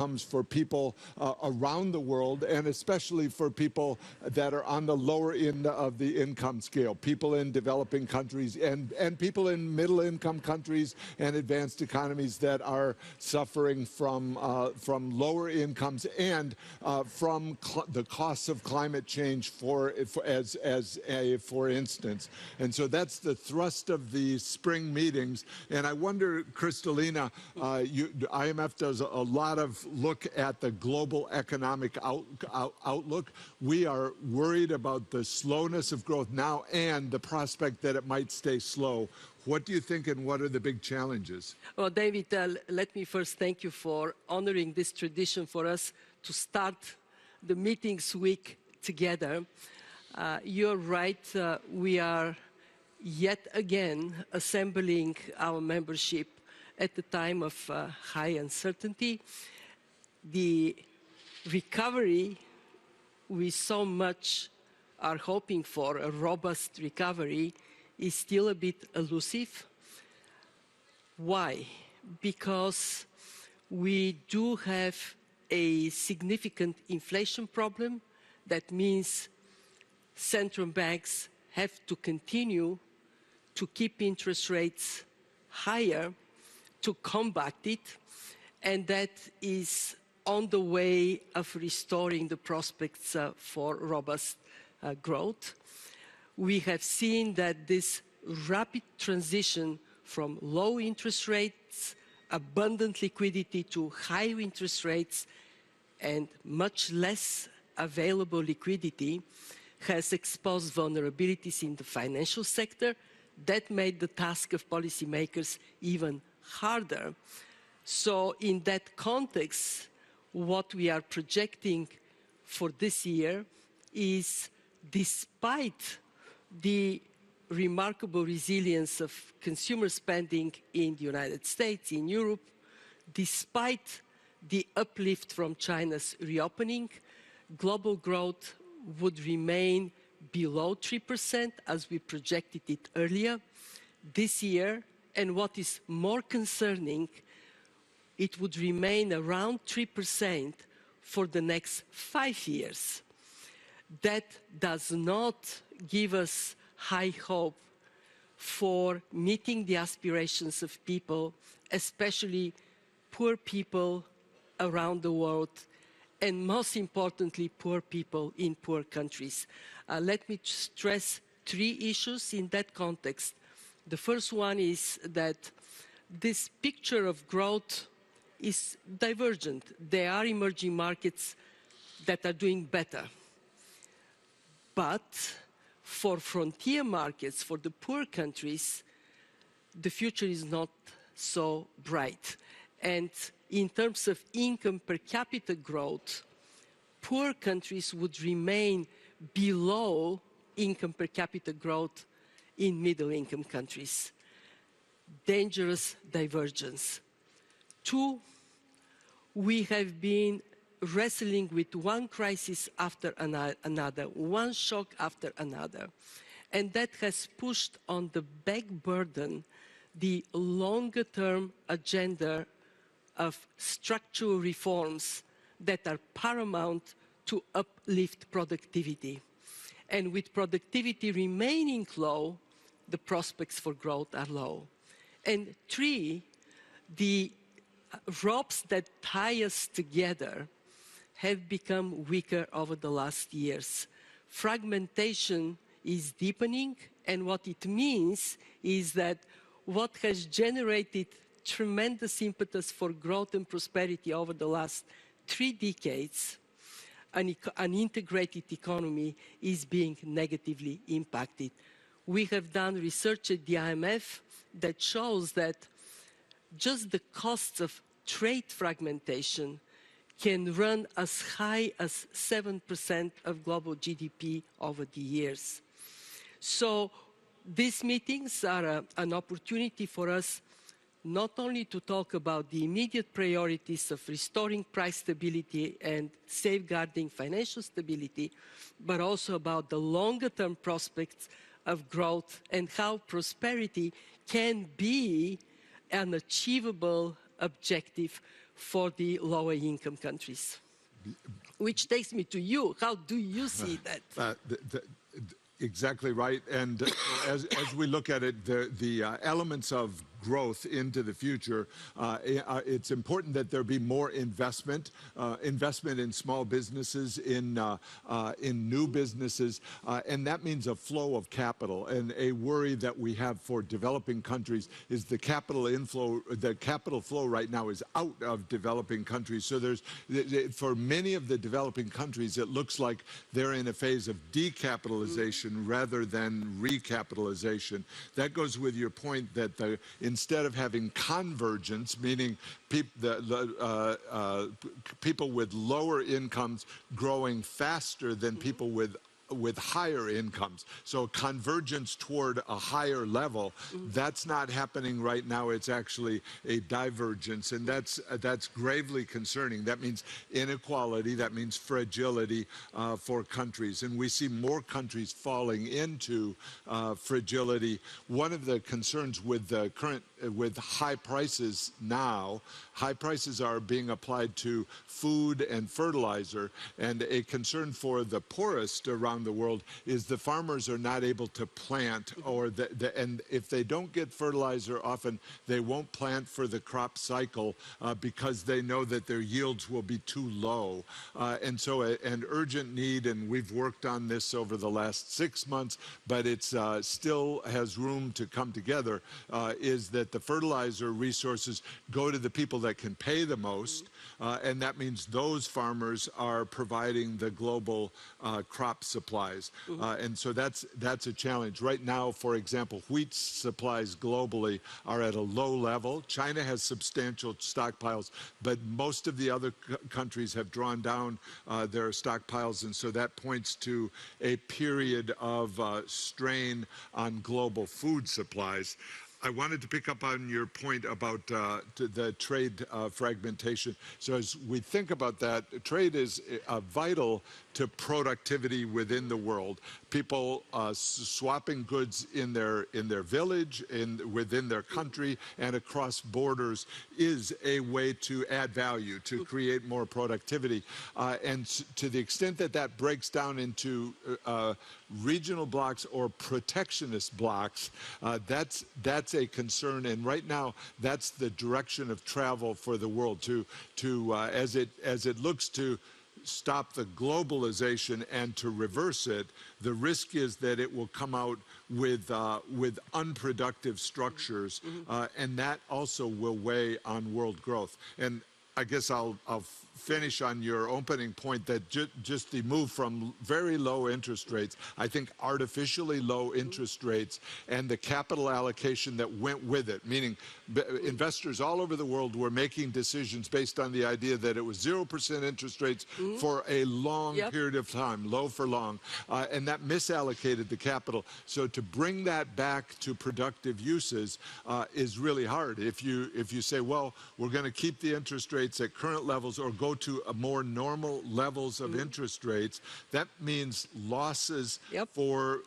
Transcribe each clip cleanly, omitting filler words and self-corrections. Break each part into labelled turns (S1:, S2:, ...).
S1: comes for people around the world, and especially for people that are on the lower end of the income scale, people in developing countries and people in middle-income countries and advanced economies that are suffering from lower incomes and from the costs of climate change, for instance. And so that's the thrust of the spring meetings. And I wonder, Kristalina, IMF does a lot of look at the global economic outlook. We are worried about the slowness of growth now and the prospect that it might stay slow. What do you think, and what are the big challenges?
S2: Well, David, let me first thank you for honoring this tradition for us to start the meetings week together. You're right, we are yet again assembling our membership at the time of high uncertainty. The recovery we so much are hoping for, a robust recovery, is still a bit elusive. Why? Because we do have a significant inflation problem. That means central banks have to continue to keep interest rates higher to combat it, and that is on the way of restoring the prospects for robust growth. We have seen that this rapid transition from low interest rates, abundant liquidity, to high interest rates and much less available liquidity has exposed vulnerabilities in the financial sector that made the task of policymakers even harder. So in that context, what we are projecting for this year is, despite the remarkable resilience of consumer spending in the United States, in Europe, despite the uplift from China's reopening, global growth would remain below 3%, as we projected it earlier this year. And what is more concerning, it would remain around 3% for the next 5 years. That does not give us high hope for meeting the aspirations of people, especially poor people around the world, and most importantly, poor people in poor countries. Let me stress 3 issues in that context. The first one is that this picture of growth is divergent. There are emerging markets that are doing better. But for frontier markets, for the poor countries, the future is not so bright. And in terms of income per capita growth, poor countries would remain below income per capita growth in middle-income countries. Dangerous divergence. 2, we have been wrestling with one crisis after another, one shock after another. And that has pushed on the back burden the longer-term agenda of structural reforms that are paramount to uplift productivity. And with productivity remaining low, the prospects for growth are low. And 3, the ropes that tie us together have become weaker over the last years. Fragmentation is deepening, and what it means is that what has generated tremendous impetus for growth and prosperity over the last 3 decades, an integrated economy, is being negatively impacted. We have done research at the IMF that shows that just the costs of trade fragmentation can run as high as 7% of global GDP over the years. So these meetings are an opportunity for us not only to talk about the immediate priorities of restoring price stability and safeguarding financial stability, but also about the longer-term prospects of growth and how prosperity can be an achievable objective for the lower income countries. Which takes me to you. How do you see that?
S1: Exactly right. And as we look at it, the elements of growth into the future, it's important that there be more investment in small businesses, in new businesses, and that means a flow of capital. And a worry that we have for developing countries is the capital inflow. The capital flow right now is out of developing countries. So for many of the developing countries, it looks like they're in a phase of decapitalization rather than recapitalization. That goes with your point that instead of having convergence, meaning people with lower incomes growing faster than people with higher incomes. So convergence toward a higher level, that's not happening right now. It's actually a divergence, and that's gravely concerning. That means inequality, that means fragility for countries, and we see more countries falling into fragility. One of the concerns with the with high prices now, high prices are being applied to food and fertilizer, and a concern for the poorest around the world is the farmers are not able to plant, or and if they don't get fertilizer, often they won't plant for the crop cycle because they know that their yields will be too low. And so an urgent need, and we've worked on this over the last 6 months, but it's still has room to come together, is that the fertilizer resources go to the people that can pay the most, and that means those farmers are providing the global crop supplies. And so that's a challenge. Right now, for example, wheat supplies globally are at a low level. China has substantial stockpiles, but most of the other countries have drawn down their stockpiles, and so that points to a period of strain on global food supplies. I wanted to pick up on your point about the trade fragmentation. So as we think about that, trade is vital to productivity within the world. People swapping goods in their village, within their country, and across borders is a way to add value, to create more productivity. And to the extent that that breaks down into regional blocks or protectionist blocks, that's a concern. And right now, that's the direction of travel for the world. As it looks to stop the globalization and to reverse it, the risk is that it will come out with unproductive structures, and that also will weigh on world growth. And I guess I'll finish on your opening point that just the move from very low interest rates, I think artificially low interest rates, and the capital allocation that went with it, meaning investors all over the world were making decisions based on the idea that it was 0% interest rates for a long period of time, low for long, and that misallocated the capital. So to bring that back to productive uses is really hard. If you say, well, we're going to keep the interest rates at current levels or go to a more normal levels of interest rates, that means losses for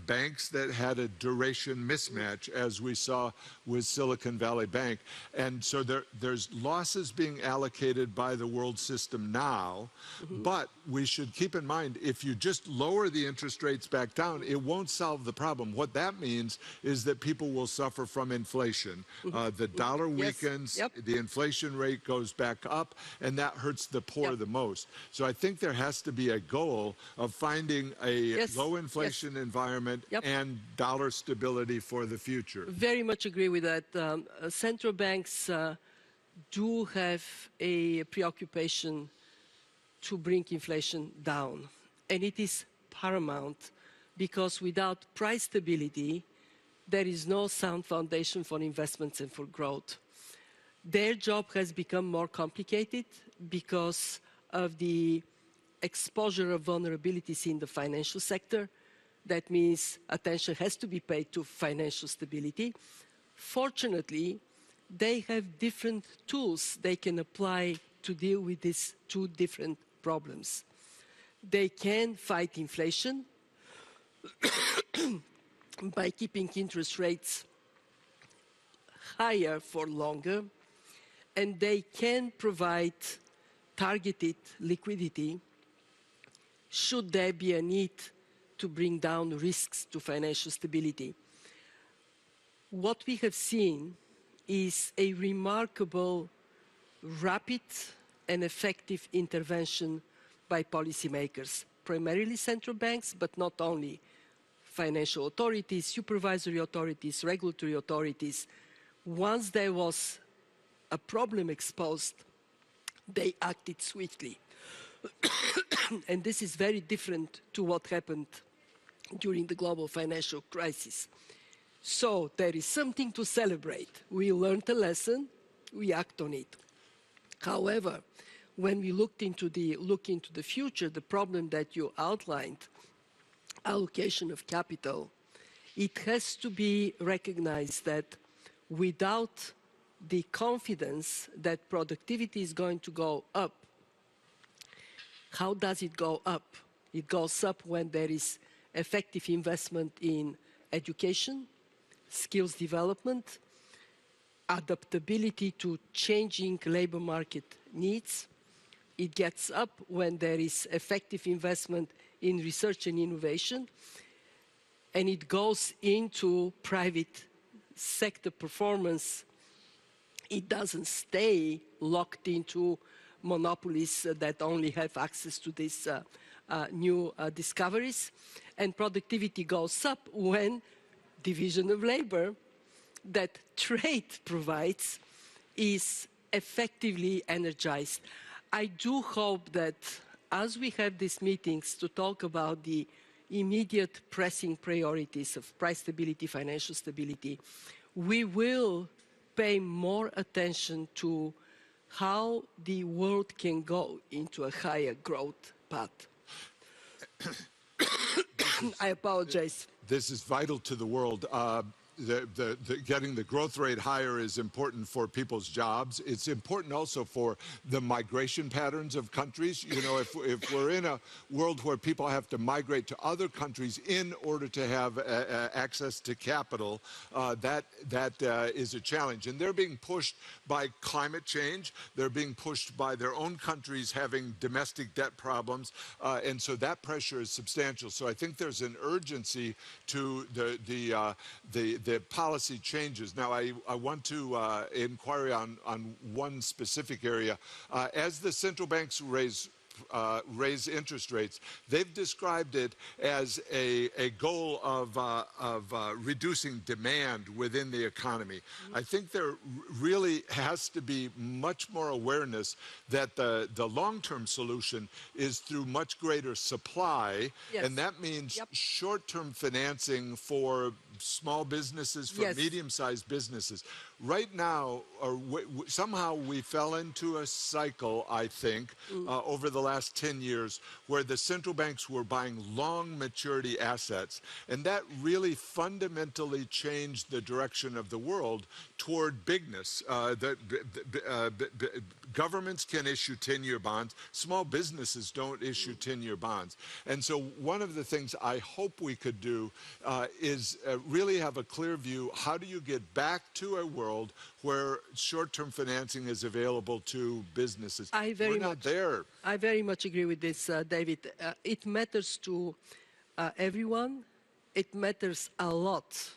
S1: banks that had a duration mismatch, as we saw with Silicon Valley Bank. And so there's losses being allocated by the world system now, but we should keep in mind, if you just lower the interest rates back down, it won't solve the problem. What that means is that people will suffer from inflation. The dollar weakens, the inflation rate goes back up, and that hurts the poor the most. So I think there has to be a goal of finding a low inflation environment and dollar stability for the future.
S2: Very much agree with that. Central banks do have a preoccupation to bring inflation down. And it is paramount, because without price stability, there is no sound foundation for investments and for growth. Their job has become more complicated because of the exposure of vulnerabilities in the financial sector. That means attention has to be paid to financial stability. Fortunately, they have different tools they can apply to deal with these two different problems. They can fight inflation by keeping interest rates higher for longer, and they can provide targeted liquidity should there be a need to bring down risks to financial stability. What we have seen is a remarkable, rapid and effective intervention by policymakers, primarily central banks, but not only. Financial authorities, supervisory authorities, regulatory authorities. Once there was a problem exposed, they acted swiftly. And this is very different to what happened during the global financial crisis. So there is something to celebrate. We learned a lesson, we act on it. However, when we look into the future, the problem that you outlined, allocation of capital, it has to be recognized that without the confidence that productivity is going to go up, how does it go up? It goes up when there is effective investment in education, skills development, adaptability to changing labor market needs. It gets up when there is effective investment in research and innovation, and it goes into private sector performance. It doesn't stay locked into monopolies that only have access to these new discoveries. And productivity goes up when division of labor that trade provides is effectively energized. I do hope that as we have these meetings to talk about the immediate pressing priorities of price stability, financial stability, we will pay more attention to how the world can go into a higher growth path. I apologize.
S1: This is vital to the world. Getting the growth rate higher is important for people's jobs. It's important also for the migration patterns of countries. You know, if we're in a world where people have to migrate to other countries in order to have access to capital, that is a challenge. And they're being pushed by climate change. They're being pushed by their own countries having domestic debt problems. And so that pressure is substantial. So I think there's an urgency to the policy changes. Now, I want to inquire on one specific area. As the central banks raise interest rates, they've described it as a goal of reducing demand within the economy. I think there really has to be much more awareness that the long-term solution is through much greater supply, and that means short-term financing for small businesses, for medium-sized businesses. Right now, somehow we fell into a cycle, I think, over the last 10 years, where the central banks were buying long maturity assets, and that really fundamentally changed the direction of the world toward bigness. Governments can issue 10-year bonds. Small businesses don't issue 10-year bonds. And so one of the things I hope we could do is really have a clear view. How do you get back to a world where short-term financing is available to businesses? We're not there.
S2: I very much agree with this, David. It matters to everyone. It matters a lot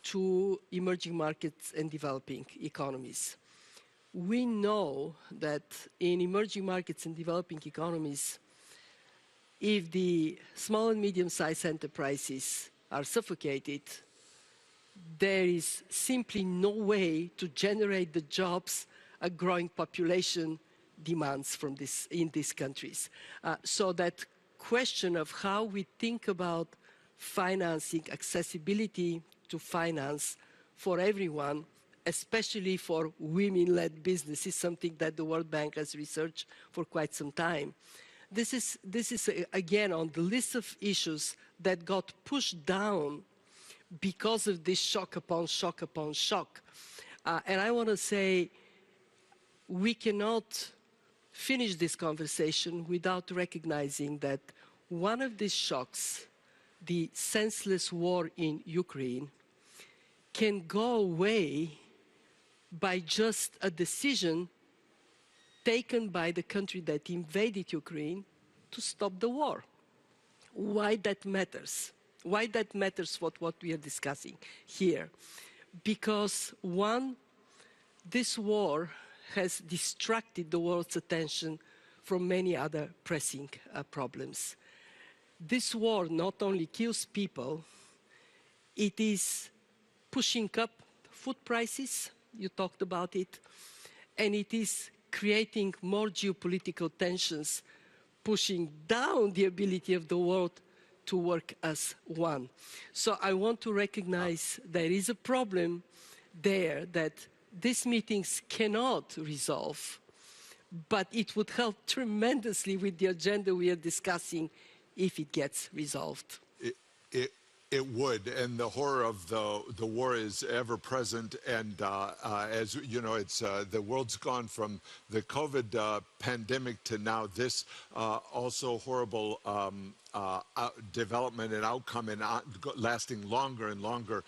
S2: to emerging markets and developing economies. We know that in emerging markets and developing economies, if the small and medium-sized enterprises are suffocated, there is simply no way to generate the jobs a growing population demands from in these countries. So that question of how we think about financing, accessibility to finance for everyone, especially for women-led business, is something that the World Bank has researched for quite some time. This is again on the list of issues that got pushed down because of this shock upon shock upon shock. And I want to say we cannot finish this conversation without recognizing that one of these shocks, the senseless war in Ukraine, can go away by just a decision taken by the country that invaded Ukraine to stop the war. Why that matters? Why that matters what we are discussing here? Because one, this war has distracted the world's attention from many other pressing problems. This war not only kills people, it is pushing up food prices, you talked about it, and it is creating more geopolitical tensions, pushing down the ability of the world to work as one. So I want to recognize there is a problem there that these meetings cannot resolve, but it would help tremendously with the agenda we are discussing if it gets resolved.
S1: It would, and the horror of the war is ever present. And as you know, it's the world's gone from the COVID pandemic to now this also horrible development and outcome, and lasting longer and longer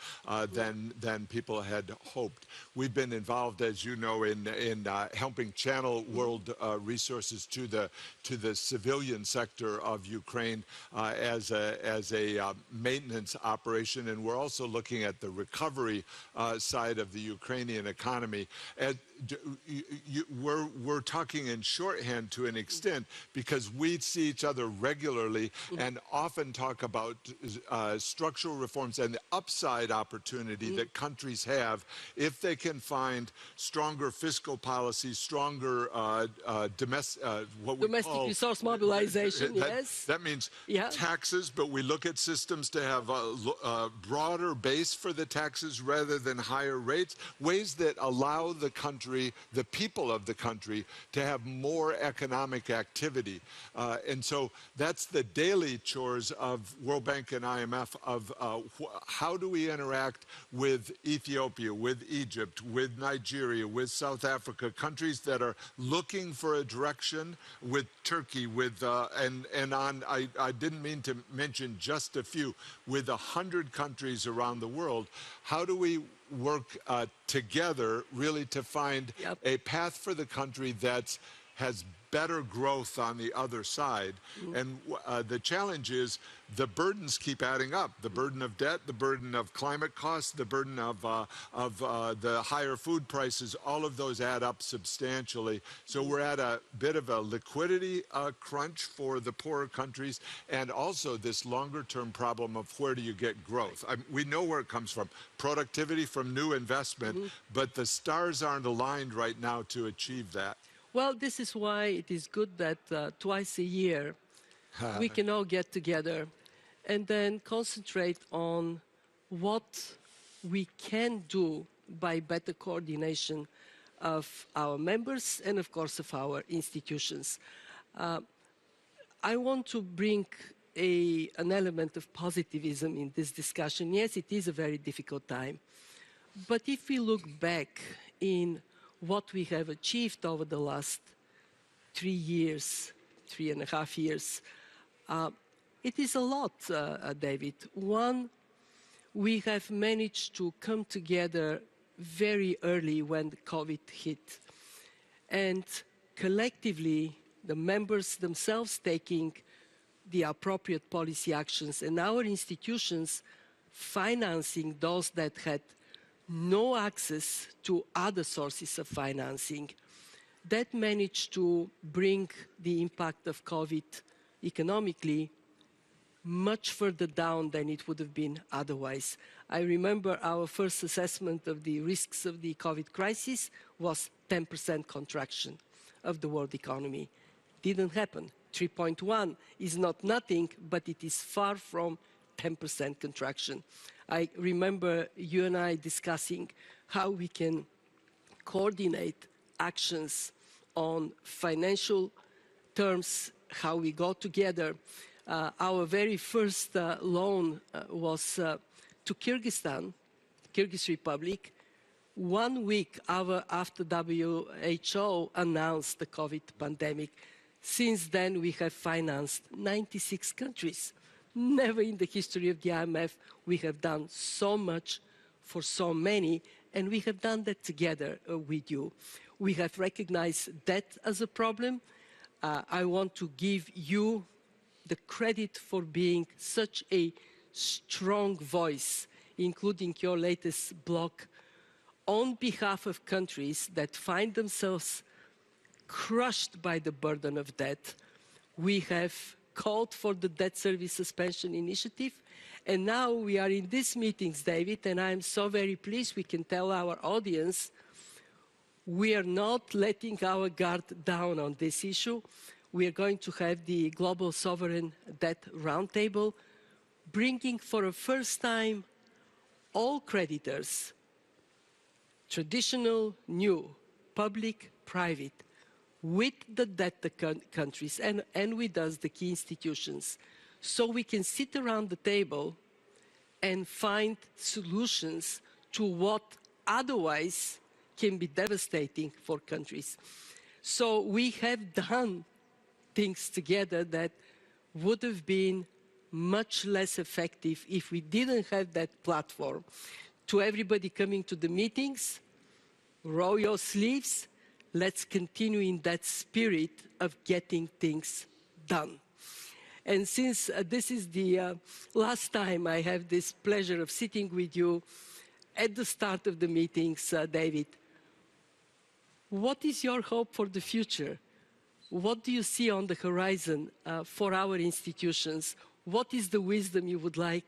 S1: than people had hoped. We've been involved, as you know, in helping channel world resources to the civilian sector of Ukraine as a maintenance operation, and we're also looking at the recovery side of the Ukrainian economy. And we're talking in shorthand to an extent because we see each other regularly and often talk about structural reforms and the upside opportunity that countries have if they can find stronger fiscal policies, stronger
S2: domestic resource mobilization. Yes,
S1: that means taxes, but we look at systems to have a broader base for the taxes rather than higher rates, ways that allow the country, the people of the country, to have more economic activity. And so that's the daily chores of World Bank and IMF of how do we interact with Ethiopia, with Egypt, with Nigeria, with South Africa, countries that are looking for a direction, with Turkey, with I didn't mean to mention just a few, with 100 countries around the world. How do we work together really to find a path for the country that has better growth on the other side? And the challenge is the burdens keep adding up. The burden of debt, the burden of climate costs, the burden of the higher food prices, all of those add up substantially. So we're at a bit of a liquidity crunch for the poorer countries, and also this longer-term problem of where do you get growth? We know where it comes from, productivity from new investment, but the stars aren't aligned right now to achieve that.
S2: Well, this is why it is good that twice a year we can all get together and then concentrate on what we can do by better coordination of our members and, of course, of our institutions. I want to bring an element of positivism in this discussion. Yes, it is a very difficult time, but if we look back in what we have achieved over the last 3 years, 3.5 years, it is a lot, David. One, we have managed to come together very early when the COVID hit, and collectively, the members themselves taking the appropriate policy actions and our institutions financing those that had no access to other sources of financing. That managed to bring the impact of COVID economically much further down than it would have been otherwise. I remember our first assessment of the risks of the COVID crisis was 10% contraction of the world economy. Didn't happen. 3.1 is not nothing, but it is far from 10% contraction. I remember you and I discussing how we can coordinate actions on financial terms, how we go together. Our very first loan was to Kyrgyzstan, Kyrgyz Republic, 1 week after WHO announced the COVID pandemic. Since then, we have financed 96 countries. Never in the history of the IMF we have done so much for so many, and we have done that together with you. We have recognized debt as a problem. I want to give you the credit for being such a strong voice, including your latest blog, on behalf of countries that find themselves crushed by the burden of debt. We have called for the debt service suspension initiative, and now we are in these meetings, David, and I am so very pleased we can tell our audience we are not letting our guard down on this issue. We are going to have the Global Sovereign Debt Roundtable, bringing for the first time all creditors, traditional, new, public, private, with the debt countries and with us, the key institutions, so we can sit around the table and find solutions to what otherwise can be devastating for countries. So we have done things together that would have been much less effective if we didn't have that platform. To everybody coming to the meetings, roll your sleeves. Let's continue in that spirit of getting things done. And since this is the last time I have this pleasure of sitting with you at the start of the meetings, David, what is your hope for the future? What do you see on the horizon for our institutions? What is the wisdom you would like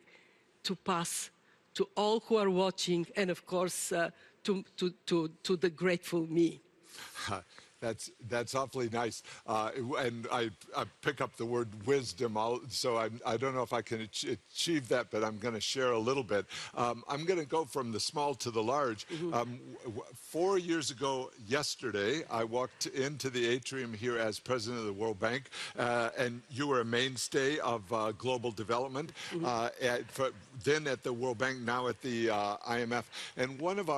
S2: to pass to all who are watching, and of course, to the grateful me?
S1: That's awfully nice, and I pick up the word wisdom. So I don't know if I can achieve that, but I'm going to share a little bit. I'm going to go from the small to the large. 4 years ago yesterday, I walked into the atrium here as president of the World Bank, and you were a mainstay of global development, then at the World Bank, now at the IMF. And one of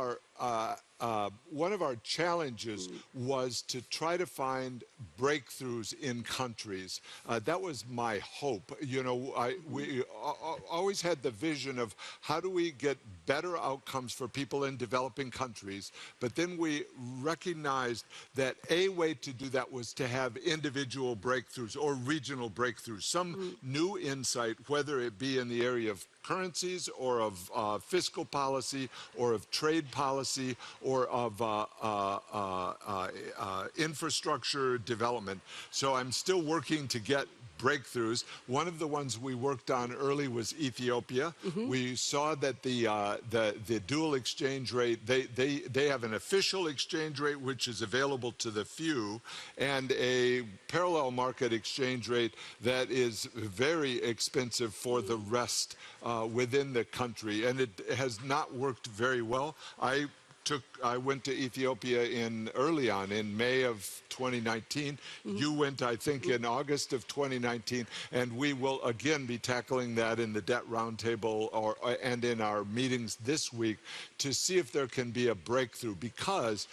S1: our challenges was to try to find breakthroughs in countries. That was my hope. You know, we always had the vision of how do we get better outcomes for people in developing countries, but then we recognized that a way to do that was to have individual breakthroughs or regional breakthroughs, some new insight, whether it be in the area of currencies or of fiscal policy or of trade policy or of infrastructure development. So I'm still working to get breakthroughs. One of the ones we worked on early was Ethiopia. We saw that the dual exchange rate, they have an official exchange rate which is available to the few, and a parallel market exchange rate that is very expensive for the rest within the country, and it has not worked very well. I went to Ethiopia early on in May of 2019. You went, I think, in August of 2019, and we will again be tackling that in the Debt Roundtable and in our meetings this week to see if there can be a breakthrough, because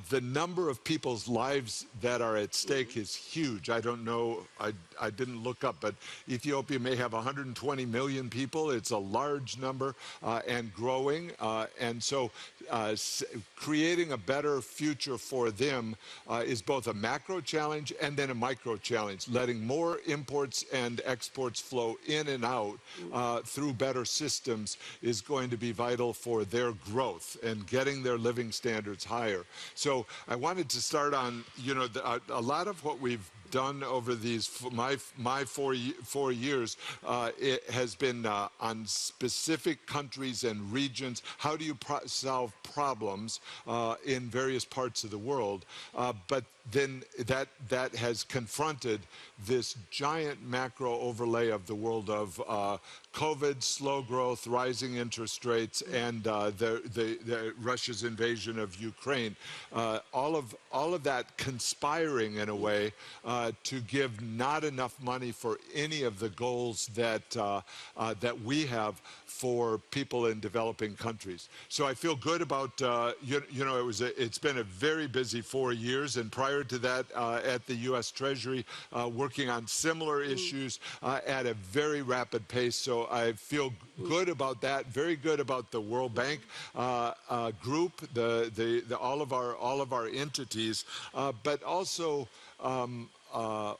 S1: the number of people's lives that are at stake is huge. I don't know, I didn't look up, but Ethiopia may have 120 million people. It's a large number and growing, and so creating a better future for them is both a macro challenge and then a micro challenge. Letting more imports and exports flow in and out through better systems is going to be vital for their growth and getting their living standards higher. So I wanted to start on, you know, a lot of what we've done over these my 4 years it has been on specific countries and regions. How do you solve problems in various parts of the world? But then that has confronted this giant macro overlay of the world of COVID, slow growth, rising interest rates, and the Russia's invasion of Ukraine. All of that conspiring in a way to give not enough money for any of the goals that we have for people in developing countries. So I feel good about you know, it's been a very busy 4 years, and prior prior to that at the U.S. Treasury, working on similar issues at a very rapid pace. So I feel good about that. Very good about the World Bank group, all of our entities, but also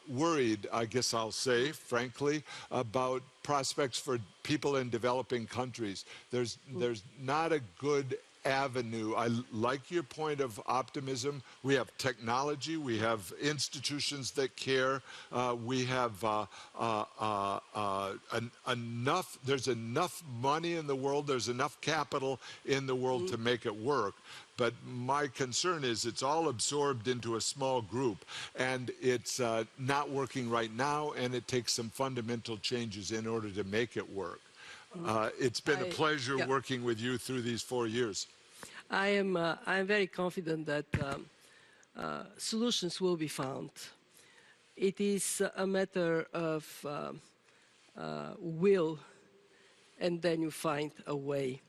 S1: worried, I guess I'll say, frankly, about prospects for people in developing countries. There's not a good avenue. I like your point of optimism. We have technology. We have institutions that care. We have there's enough money in the world. There's enough capital in the world to make it work. But my concern is it's all absorbed into a small group, and it's not working right now, and it takes some fundamental changes in order to make it work. It's been a pleasure working with you through these 4 years.
S2: I'm very confident that solutions will be found. It is a matter of will, and then you find a way.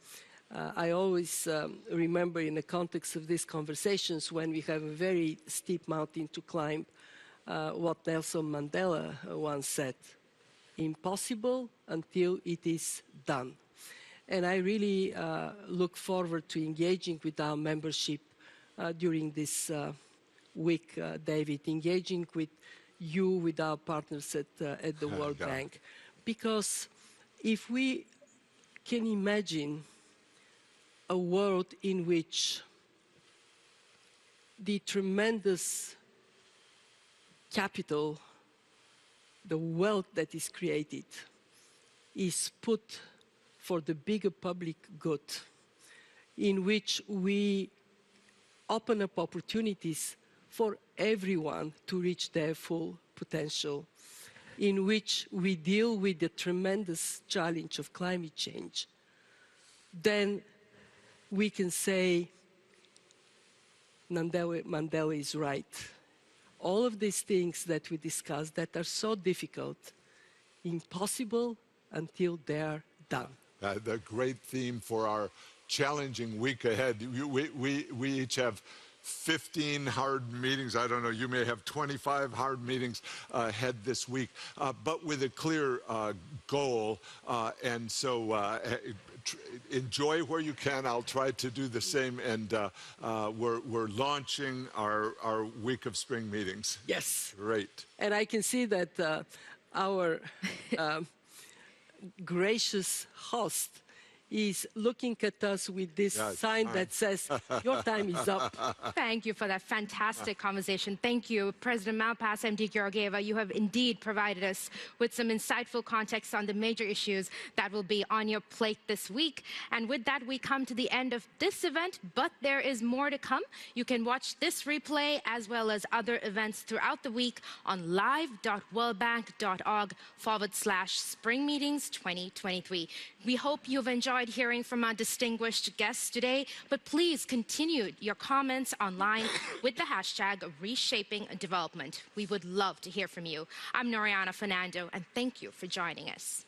S2: I always remember in the context of these conversations when we have a very steep mountain to climb, what Nelson Mandela once said, impossible until it is done. And I really look forward to engaging with our membership during this week, David, engaging with you, with our partners at the World Bank. Because if we can imagine a world in which the tremendous capital, the wealth that is created, is put for the bigger public good, in which we open up opportunities for everyone to reach their full potential, in which we deal with the tremendous challenge of climate change, then we can say Mandela is right. All of these things that we discussed that are so difficult, impossible until they are done.
S1: The great theme for our challenging week ahead. We each have 15 hard meetings. I don't know, you may have 25 hard meetings ahead this week, but with a clear goal. And so enjoy where you can. I'll try to do the same. And we're launching our week of spring meetings.
S2: Yes.
S1: Great.
S2: And I can see that our gracious host is looking at us with this sign that says, your time is up.
S3: Thank you for that fantastic conversation. Thank you, President Malpass, MD Georgieva. You have indeed provided us with some insightful context on the major issues that will be on your plate this week. And with that, we come to the end of this event, but there is more to come. You can watch this replay as well as other events throughout the week on live.worldbank.org/Spring Meetings 2023. We hope you've enjoyed hearing from our distinguished guests today, but please continue your comments online with the hashtag #ReshapingDevelopment. We would love to hear from you. I'm Noriana Fernando, and thank you for joining us.